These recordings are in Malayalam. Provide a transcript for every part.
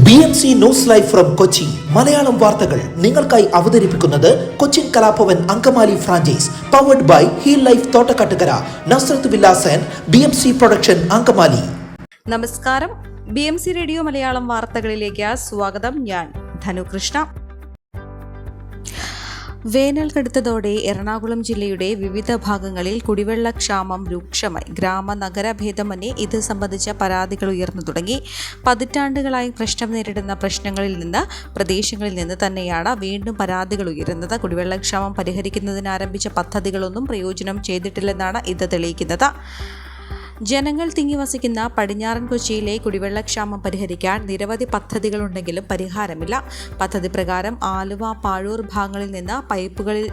BMC news live from Kochi Malayalam വാർത്തകൾ നിങ്ങൾക്കായി അവതരിപ്പിക്കുന്നത് Cochin Kalabhavan Angamaly franchise powered by heal life Thottakattukara Nazareth villas and BMC production Angamaly. നമസ്കാരം, BMC റേഡിയോ മലയാളം വാർത്തകളിലേക്ക് സ്വാഗതം. ഞാൻ ധനുകൃഷ്ണ. വേനൽ കടുത്തതോടെ എറണാകുളം ജില്ലയുടെ വിവിധ ഭാഗങ്ങളിൽ കുടിവെള്ളക്ഷാമം രൂക്ഷമായി. ഗ്രാമ-നഗര ഭേദമന്യേ ഇത് സംബന്ധിച്ച പരാതികൾ ഉയർന്നു തുടങ്ങി. പതിറ്റാണ്ടുകളായി പ്രശ്നം നേരിടുന്ന പ്രദേശങ്ങളിൽ നിന്ന് തന്നെയാണ് വീണ്ടും പരാതികൾ ഉയരുന്നത്. കുടിവെള്ളക്ഷാമം പരിഹരിക്കുന്നതിന് ആരംഭിച്ച പദ്ധതികളൊന്നും പ്രയോജനം ചെയ്തിട്ടില്ലെന്നാണ് ഇത് തെളിയിക്കുന്നത്. ജനങ്ങൾ തിങ്ങിവസിക്കുന്ന പടിഞ്ഞാറൻ കൊച്ചിയിലെ കുടിവെള്ളക്ഷാമം പരിഹരിക്കാൻ നിരവധി പദ്ധതികളുണ്ടെങ്കിലും പരിഹാരമില്ല. പദ്ധതി പ്രകാരം ആലുവ, പാഴൂർ ഭാഗങ്ങളിൽ നിന്ന് പൈപ്പുകളിൽ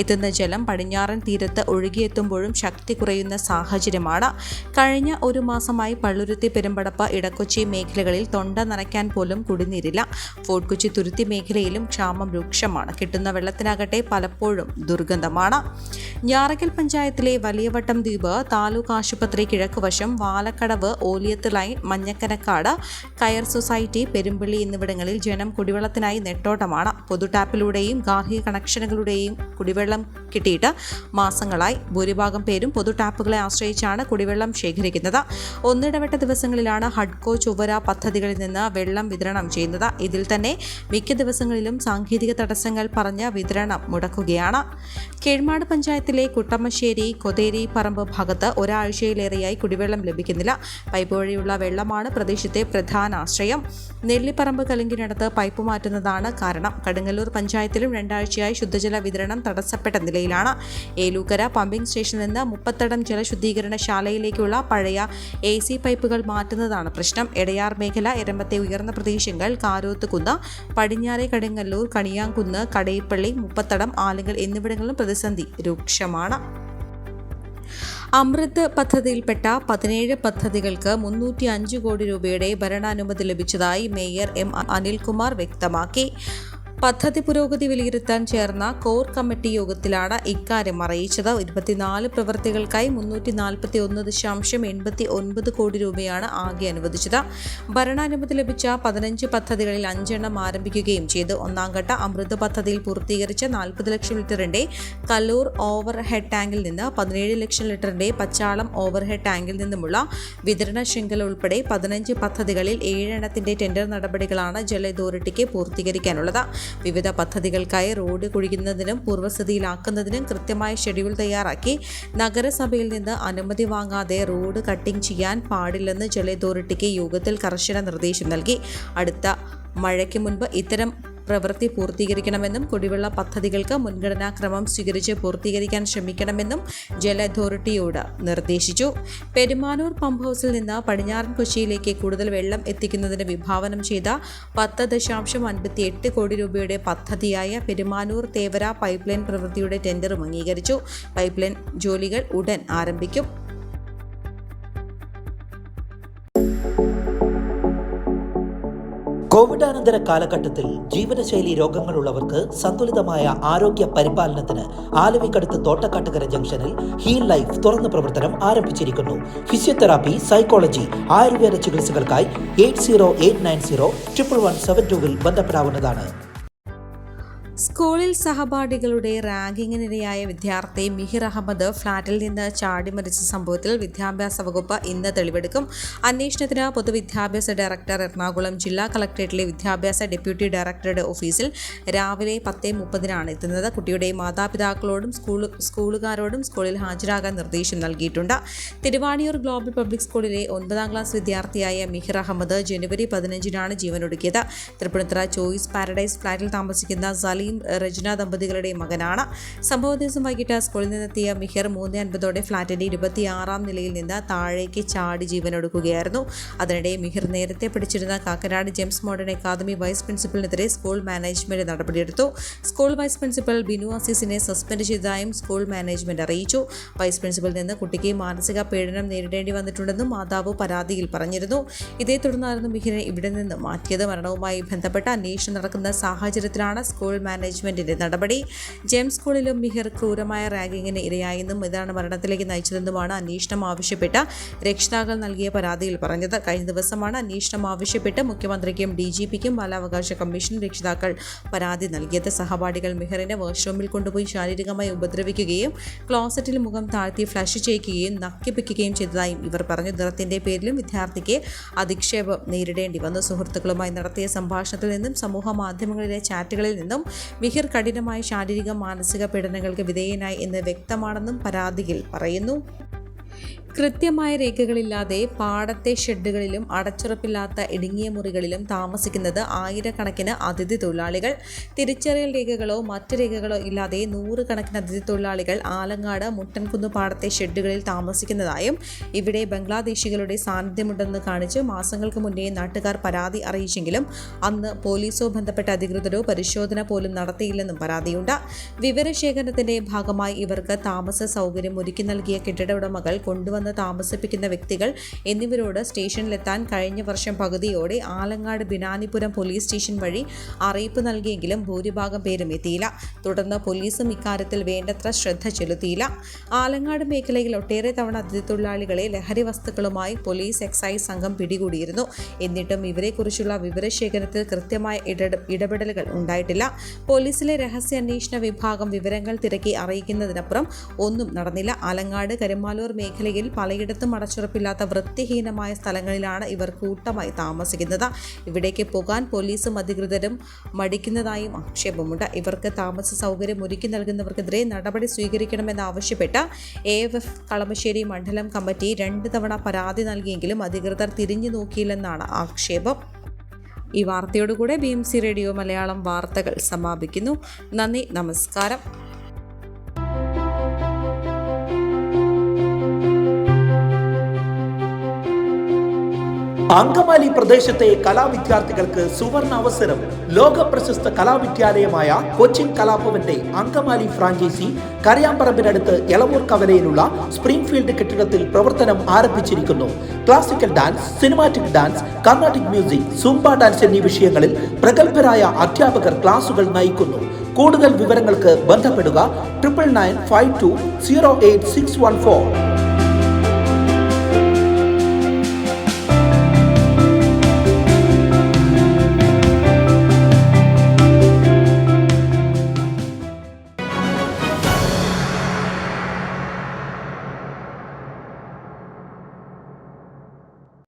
എത്തുന്ന ജലം പടിഞ്ഞാറൻ തീരത്ത് ഒഴുകിയെത്തുമ്പോഴും ശക്തി കുറയുന്ന സാഹചര്യമാണ്. കഴിഞ്ഞ ഒരു മാസമായി പള്ളുരുത്തി, പെരുമ്പടപ്പ്, ഇടക്കൊച്ചി മേഖലകളിൽ തൊണ്ട നനയ്ക്കാൻ പോലും കുടിനീരില്ല. ഫോർട്ട് കൊച്ചി, തുരുത്തി മേഖലയിലും ക്ഷാമം രൂക്ഷമാണ്. കിട്ടുന്ന വെള്ളത്തിനാകട്ടെ പലപ്പോഴും ദുർഗന്ധമാണ്. ഞാറക്കൽ പഞ്ചായത്തിലെ വലിയവട്ടം ദ്വീപ് താലൂക്ക് ആശുപത്രി കിഴക്കുവശം, വാലക്കടവ്, ഓലിയത്ത് ലൈൻ, മഞ്ഞക്കനക്കാട്, കയർ സൊസൈറ്റി, പെരുമ്പള്ളി എന്നിവിടങ്ങളിൽ ജനം കുടിവെള്ളത്തിനായി നെട്ടോട്ടമാണ്. പൊതുടാപ്പിലൂടെയും ഗാർഹിക കണക്ഷനുകളുടെയും കുടിവെള്ളം കിട്ടിയിട്ട് മാസങ്ങളായി. ഭൂരിഭാഗം പേരും പൊതുടാപ്പുകളെ ആശ്രയിച്ചാണ് കുടിവെള്ളം ശേഖരിക്കുന്നത്. ഒന്നിടവിട്ട ദിവസങ്ങളിലാണ് ഹഡ്കോ, ചുവര പദ്ധതികളിൽ നിന്ന് വെള്ളം വിതരണം ചെയ്യുന്നത്. ഇതിൽ തന്നെ മിക്ക ദിവസങ്ങളിലും സാങ്കേതിക തടസ്സങ്ങൾ പറഞ്ഞ് വിതരണം മുടക്കുകയാണ്. കീഴ്മാട് പഞ്ചായത്തിലെ കുട്ടമ്മശ്ശേരി, കൊതേരി പറമ്പ് ഭാഗത്ത് ഒരാഴ്ചയിലേറെയായി കുടിവെള്ളം ലഭിക്കുന്നില്ല. പൈപ്പ് വഴിയുള്ള വെള്ളമാണ് പ്രദേശത്തെ പ്രധാന ആശ്രയം. നെല്ലിപ്പറമ്പ് കലുങ്കിനടുത്ത് പൈപ്പ് മാറ്റുന്നതാണ് കാരണം. കടുങ്ങല്ലൂർ പഞ്ചായത്തിലും 2 ആഴ്ചയായി ശുദ്ധജല വിതരണം തടസ്സപ്പെട്ട നിലയിലാണ്. ഏലൂക്കര പമ്പിംഗ് സ്റ്റേഷനിൽ നിന്ന് മുപ്പത്തടം ജലശുദ്ധീകരണശാലയിലേക്കുള്ള പഴയ AC പൈപ്പുകൾ മാറ്റുന്നതാണ് പ്രശ്നം. എടയാർ മേഖല, എരമത്തെ ഉയർന്ന പ്രദേശങ്ങൾ, കാരോത്തുകുന്ന്, പടിഞ്ഞാറെ കടുങ്ങല്ലൂർ, കണിയാങ്കുന്ന്, കടയിപ്പള്ളി, മുപ്പത്തടം, ആലുങ്കൽ എന്നിവിടങ്ങളിലും പ്രതിസന്ധി രൂക്ഷമാണ്. അമൃത് പദ്ധതിയിൽപ്പെട്ട 17 പദ്ധതികൾക്ക് 305 കോടി രൂപയുടെ ഭരണാനുമതി ലഭിച്ചതായി മേയർ M. അനിൽകുമാർ വ്യക്തമാക്കി. പദ്ധതി പുരോഗതി വിലയിരുത്താൻ ചേർന്ന കോർ കമ്മിറ്റി യോഗത്തിലാണ് ഇക്കാര്യം അറിയിച്ചത്. 24 പ്രവൃത്തികൾക്കായി 341.89 കോടി രൂപയാണ് ആകെ അനുവദിച്ചത്. ഭരണാനുമതി ലഭിച്ച 15 പദ്ധതികളിൽ 5 എണ്ണം ആരംഭിക്കുകയും ചെയ്തു. ഒന്നാം ഘട്ട അമൃത് പദ്ധതിയിൽ പൂർത്തീകരിച്ച 40 ലക്ഷം ലിറ്ററിന്റെ കല്ലൂർ ഓവർ ഹെഡ് ടാങ്കിൽ നിന്ന് 17 ലക്ഷം ലിറ്ററിന്റെ പച്ചാളം ഓവർ ഹെഡ് ടാങ്കിൽ നിന്നുമുള്ള വിതരണ ശൃംഖല ഉൾപ്പെടെ 15 പദ്ധതികളിൽ 7 എണ്ണത്തിന്റെ ടെൻഡർ നടപടികളാണ് ജല അതോറിറ്റിക്ക് പൂർത്തീകരിക്കാനുള്ളത്. വിവിധ പദ്ധതികൾക്കായി റോഡ് കുഴിക്കുന്നതിനും പൂർവ്വസ്ഥിതിയിലാക്കുന്നതിനും കൃത്യമായ ഷെഡ്യൂൾ തയ്യാറാക്കി. നഗരസഭയിൽ നിന്ന് അനുമതി വാങ്ങാതെ റോഡ് കട്ടിംഗ് ചെയ്യാൻ പാടില്ലെന്ന് ജല അതോറിറ്റിക്ക് യോഗത്തിൽ കർശന നിർദ്ദേശം നൽകി. അടുത്ത മഴയ്ക്ക് മുൻപ് ഇത്തരം പ്രവൃത്തി പൂർത്തീകരിക്കണമെന്നും കുടിവെള്ള പദ്ധതികൾക്ക് മുൻഗണനാക്രമം സ്വീകരിച്ച് പൂർത്തീകരിക്കാൻ ശ്രമിക്കണമെന്നും ജല അതോറിറ്റിയോട് നിർദ്ദേശിച്ചു. പെരുമാനൂർ പമ്പ് ഹൗസിൽ നിന്ന് പടിഞ്ഞാറൻ കൊച്ചിയിലേക്ക് കൂടുതൽ വെള്ളം എത്തിക്കുന്നതിന് വിഭാവനം ചെയ്ത 10.58 കോടി രൂപയുടെ പദ്ധതിയായ പെരുമാനൂർ തേവര പൈപ്പ് ലൈൻ പ്രവൃത്തിയുടെ ടെൻഡറും അംഗീകരിച്ചു. പൈപ്പ് ലൈൻ ജോലികൾ ഉടൻ ആരംഭിക്കും. കോവിഡാനന്തര കാലഘട്ടത്തിൽ ജീവിതശൈലി രോഗങ്ങളുള്ളവർക്ക് സന്തുലിതമായ ആരോഗ്യ പരിപാലനത്തിന് ആലുവയ്ക്കടുത്ത് തോട്ടക്കാട്ടുകര ജംഗ്ഷനിൽ ഹീൽ ലൈഫ് തുറന്ന പ്രവർത്തനം ആരംഭിച്ചിരിക്കുന്നു. ഫിസിയോതെറാപ്പി, സൈക്കോളജി, ആയുർവേദ ചികിത്സകൾക്കായി 8089011772 ബന്ധപ്പെടാവുന്നതാണ്. സ്കൂളിൽ സഹപാഠികളുടെ റാഗിങ്ങിനിരയായ വിദ്യാർത്ഥി മിഹിർ അഹമ്മദ് ഫ്ളാറ്റിൽ നിന്ന് ചാടി മരിച്ച സംഭവത്തിൽ വിദ്യാഭ്യാസ വകുപ്പ് ഇന്ന് തെളിവെടുക്കും. അന്വേഷണത്തിന് പൊതുവിദ്യാഭ്യാസ ഡയറക്ടർ എറണാകുളം ജില്ലാ കളക്ടറേറ്റിലെ വിദ്യാഭ്യാസ ഡെപ്യൂട്ടി ഡയറക്ടറുടെ ഓഫീസിൽ രാവിലെ 10:30 എത്തുന്നത്. കുട്ടിയുടെ മാതാപിതാക്കളോടും സ്കൂളുകാരോടും സ്കൂളിൽ ഹാജരാകാൻ നിർദ്ദേശം നൽകിയിട്ടുണ്ട്. തിരുവാണിയൂർ ഗ്ലോബൽ പബ്ലിക് സ്കൂളിലെ 9ാം ക്ലാസ് വിദ്യാർത്ഥിയായ മിഹിർ അഹമ്മദ് ജനുവരി 15 ജീവനൊടുക്കിയത്. തൃപ്പൂണിത്തുറ ചോയ്സ് പാരഡൈസ് ഫ്ളാറ്റിൽ താമസിക്കുന്ന സലീം റജ്ന ദമ്പതികളുടെ മകനാണ്. സംഭവ ദിവസം വൈകിട്ട് സ്കൂളിൽ നിന്നെത്തിയ മിഹിർ 3:50 ഫ്ളാറ്റിന്റെ 26ാം നിലയിൽ നിന്ന് താഴേക്ക് ചാടി ജീവനൊടുക്കുകയായിരുന്നു. അതിനിടെ മിഹിർ നേരത്തെ പഠിച്ചിരുന്ന Kakkanad Gems Modern Academy vice പ്രിൻസിപ്പലിനെതിരെ സ്കൂൾ മാനേജ്മെന്റ് നടപടിയെടുത്തു. സ്കൂൾ വൈസ് പ്രിൻസിപ്പൽ ബിനു അസീസിനെ സസ്പെൻഡ് ചെയ്തതായും സ്കൂൾ മാനേജ്മെന്റ് അറിയിച്ചു. വൈസ് പ്രിൻസിപ്പലിൽ നിന്ന് കുട്ടിക്ക് മാനസിക പീഡനം നേരിടേണ്ടി വന്നിട്ടുണ്ടെന്നും മാതാവ് പരാതിയിൽ പറഞ്ഞിരുന്നു. ഇതേ തുടർന്നായിരുന്നു മിഹിറിനെ ഇവിടെ നിന്ന് മാറ്റിയത്. മരണവുമായി ബന്ധപ്പെട്ട അന്വേഷണം നടക്കുന്ന സാഹചര്യത്തിലാണ് സ്കൂൾ മാനേജ്മെന്റിന്റെ നടപടി. ജെം സ്കൂളിലും മിഹിർ ക്രൂരമായ റാഗിങ്ങിന് ഇരയായെന്നും ഇതാണ് മരണത്തിലേക്ക് നയിച്ചതെന്നുമാണ് അന്വേഷണം ആവശ്യപ്പെട്ട രക്ഷിതാക്കൾ നൽകിയ പരാതിയിൽ പറഞ്ഞത്. കഴിഞ്ഞ ദിവസമാണ് അന്വേഷണം ആവശ്യപ്പെട്ട് മുഖ്യമന്ത്രിക്കും DGPക്കും ബാലാവകാശ കമ്മീഷനും രക്ഷിതാക്കൾ പരാതി നൽകിയത്. സഹപാഠികൾ മിഹിറിനെ വാഷ്റൂമിൽ കൊണ്ടുപോയി ശാരീരികമായി ഉപദ്രവിക്കുകയും ക്ലോസറ്റിൽ മുഖം താഴ്ത്തി ഫ്ലഷ് ചെയ്യിക്കുകയും നക്കിപ്പിക്കുകയും ചെയ്തതായും ഇവർ പറഞ്ഞു. നിറത്തിന്റെ പേരിലും വിദ്യാർത്ഥിക്ക് അധിക്ഷേപം നേരിടേണ്ടി വന്നു. സുഹൃത്തുക്കളുമായി നടത്തിയ സംഭാഷണത്തിൽ നിന്നും സമൂഹ മാധ്യമങ്ങളിലെ ചാറ്റുകളിൽ നിന്നും മിഹിർ കഠിനമായ ശാരീരിക മാനസിക പീഡനങ്ങൾക്ക് വിധേയനായി എന്ന് വ്യക്തമാണെന്നും പരാതിയിൽ പറയുന്നു. കൃത്യമായ രേഖകളില്ലാതെ പാടത്തെ ഷെഡുകളിലും അടച്ചുറപ്പില്ലാത്ത ഇടുങ്ങിയ മുറികളിലും താമസിക്കുന്നത് ആയിരക്കണക്കിന് അതിഥി തൊഴിലാളികൾ. തിരിച്ചറിയൽ രേഖകളോ മറ്റ് രേഖകളോ ഇല്ലാതെ നൂറുകണക്കിന് അതിഥി തൊഴിലാളികൾ ആലങ്ങാട് മുട്ടൻകുന്ന് പാടത്തെ ഷെഡുകളിൽ താമസിക്കുന്നതായും ഇവിടെ ബംഗ്ലാദേശികളുടെ സാന്നിധ്യമുണ്ടെന്ന് കാണിച്ച് മാസങ്ങൾക്ക് മുന്നേ നാട്ടുകാർ പരാതി അറിയിച്ചെങ്കിലും അന്ന് പോലീസോ ബന്ധപ്പെട്ട അധികൃതരോ പരിശോധന പോലും നടത്തിയില്ലെന്നും പരാതിയുണ്ട്. വിവരശേഖരണത്തിന്റെ ഭാഗമായി ഇവർക്ക് താമസ സൗകര്യം ഒരുക്കി നൽകിയ കെട്ടിട ഉടമകൾ കൊണ്ടുവന്ന് താമസിപ്പിക്കുന്ന വ്യക്തികൾ എന്നിവരോട് സ്റ്റേഷനിലെത്താൻ കഴിഞ്ഞ വർഷം പകുതിയോടെ ആലങ്ങാട് ബിനാനിപുരം പോലീസ് സ്റ്റേഷൻ വഴി അറിയിപ്പ് നൽകിയെങ്കിലും ഭൂരിഭാഗം പേരും എത്തിയില്ല. തുടർന്ന് പോലീസും ഇക്കാര്യത്തിൽ വേണ്ടത്ര ശ്രദ്ധ ചെലുത്തിയില്ല. ആലങ്ങാട് മേഖലയിൽ ഒട്ടേറെ തവണ അതിഥി തൊഴിലാളികളെ ലഹരി വസ്തുക്കളുമായി പോലീസ് എക്സൈസ് സംഘം പിടികൂടിയിരുന്നു. എന്നിട്ടും ഇവരെക്കുറിച്ചുള്ള വിവരശേഖരണത്തിൽ കൃത്യമായ ഇടപെടലുകൾ ഉണ്ടായിട്ടില്ല. പോലീസിലെ രഹസ്യാന്വേഷണ വിഭാഗം വിവരങ്ങൾ തിരക്കി അറിയിക്കുന്നതിനപ്പുറം ഒന്നും നടന്നില്ല. ആലങ്ങാട് കരുമാലൂർ മേഖലയിൽ പലയിടത്തും അടച്ചുറപ്പില്ലാത്ത വൃത്തിഹീനമായ സ്ഥലങ്ങളിലാണ് ഇവർ കൂട്ടമായി താമസിക്കുന്നത്. ഇവിടേക്ക് പോകാൻ പോലീസും അധികൃതരും മടിക്കുന്നതായും ആക്ഷേപമുണ്ട്. ഇവർക്ക് താമസ സൗകര്യം ഒരുക്കി നൽകുന്നവർക്കെതിരെ നടപടി സ്വീകരിക്കണമെന്നാവശ്യപ്പെട്ട് AFF കളമശ്ശേരി മണ്ഡലം കമ്മിറ്റി 2 തവണ പരാതി നൽകിയെങ്കിലും അധികൃതർ തിരിഞ്ഞു നോക്കിയില്ലെന്നാണ് ആക്ഷേപം. ഈ വാർത്തയോടുകൂടെ BMC റേഡിയോ മലയാളം വാർത്തകൾ സമാപിക്കുന്നു. നന്ദി, നമസ്കാരം. അങ്കമാലി പ്രദേശത്തെ കലാവിദ്യാർത്ഥികൾക്ക് സുവർണ അവസരം. ലോക പ്രശസ്ത കലാവിദ്യാലയമായ കൊച്ചിൻ കലാഭവന്റെ അങ്കമാലി ഫ്രാഞ്ചൈസി കരയാമ്പറമ്പിനടുത്ത് എളവൂർ കവലയിലുള്ള സ്പ്രിംഗ്ഫീൽഡ് കെട്ടിടത്തിൽ പ്രവർത്തനം ആരംഭിച്ചിരിക്കുന്നു. Classical dance, cinematic dance, Carnatic music, Zumba dance എന്നീ വിഷയങ്ങളിൽ പ്രഗത്ഭരായ അധ്യാപകർ ക്ലാസുകൾ നയിക്കുന്നു. കൂടുതൽ വിവരങ്ങൾക്ക് ബന്ധപ്പെടുക 9995208614.